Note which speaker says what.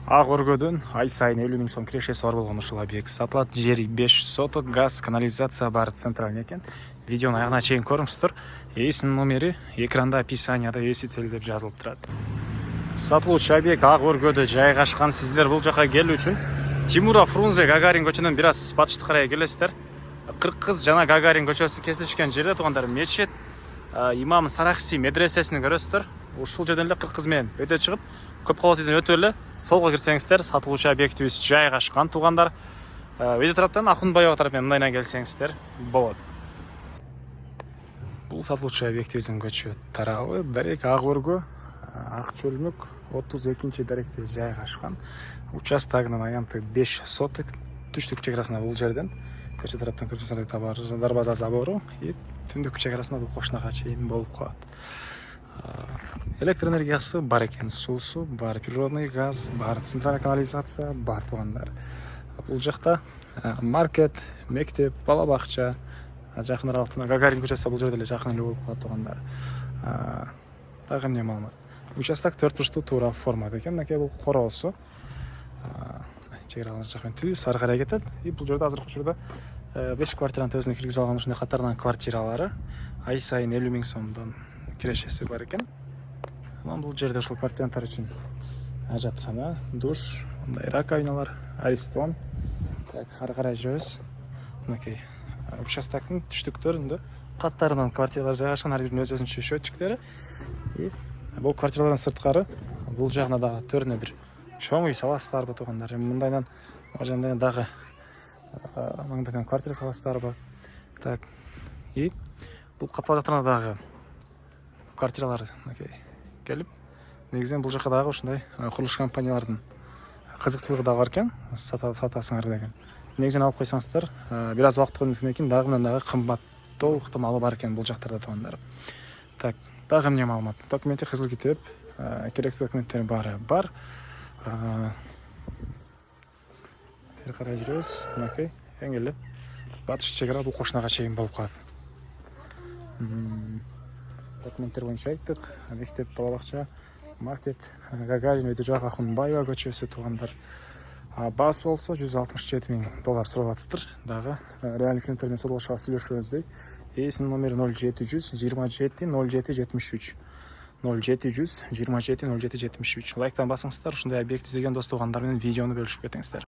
Speaker 1: Ак өргөдөн ай сайын 50 000 сом кирешеси бар болгон ушул объект сатылат. Жери 5 соток, газ, канализация бар, центральный экен. Видеону аягына чейин көрүңүздөр. Эсинин номери экранда описанияда эсител деп жазылып турат. Сатылуучу объект ак өргөдө жайгашкан. Сиздер бул жака келүү үчүн Тимура Фрунзе Гагарин көчөнөн бир аз батышты карай келесиздер. Кыркыз жана Гагарин көчөсү кесилишкен жерде туугандар мечит Имам Сарахси медресесин көрөсүздөр. Ушул жерден эле Кыркыз менен өтө чыгып, көп кабат үйдөн өтүп эле солго кирсеңиздер, сатылуучу объектибиз жайгашкан туугандар. Өйдө тараптан Акунбаева тарапынан мындайына келсеңиздер болот. Бул сатылуучу объектибиздин көчө тарабы дарек ак өргө, ак чөлмүк 32 даректе жайгашкан. Участогунун аянты 5 соток. Түштүк чек-арасында бул жерден көчө тараптан көрсөтсөң Дарбаза забору и түндүк чек-арасында бул кошунага чейин болуп калат. Электр энергиясы бар экен, суусу бар, природный газ бар, центральная канализация бар туугандар. Бул жакта маркет, мектеп, бала бакча жакын аралыкта Гагарин көчөсү бул жерде эле жакын эле болуп калат туугандар. Дагы эмне маалымат? Участок 4 бурчтуу туура формада экен. Мынакей бул короосу. Чек аралыгы жакын түз сары карай кетет. И бул жерде азыркы учурда 5 квартиранын төбөсүнө киргизе алган ушундай катарынан квартиралары ай сайын 50 000 сомдон кирешеси бар экен. Анан бул жерде ушул квартиранттар үчүн ажаткана, душ, мындай раковиналар, аристон. Так, ары карай жүрөбүз. Мынакей участоктун түштүктөрүндө каттарынан квартиралар жайгашкан, ар биринин өз-өзүнчө счетчиктери. И бул квартиралардан сырткары бул жагына дагы төрүнө бир чоң үй саласыздарбы туугандар. Мындайдан ажандан дагы маңдаган квартира саласыздарбы. Так. И бул каттал жактарына дагы квартиралар мынакей келип, негизинен бул жака дагы ушундай курулуш компаниялардын кызыкчылыгы да бар экен, сатасыңар деген. Негизинен алып койсоңуздар, бир аз убакыт өткөндөн кийин дагы мындан дагы кымбаттоо ыктымалы бар экен бул жактарда туугандар. Так, дагы эмне маалымат? Документи кызыл китеп, керектүү документтердин баары бар. Бери карай жүрөбүз. Мынакей эң эле батыш чек ара бул кошунага чейин болуп калат. Документтер боюнча айттык, мектеп, бала бакча, маркет, Гагарин өйдө жак Акунбаева көчөсү туугандар. Баасы болсо $167 000 сурап атыптыр. Дагы реальный клиенттер менен соолашууга сүйлөшөбүз. Эсинин номери 0700 27 07 73. 0700 27 07 73. Лайктан басыңыздар, ушундай объект издеген дос туугандар менен видеону бөлүшүп кетиңиздер.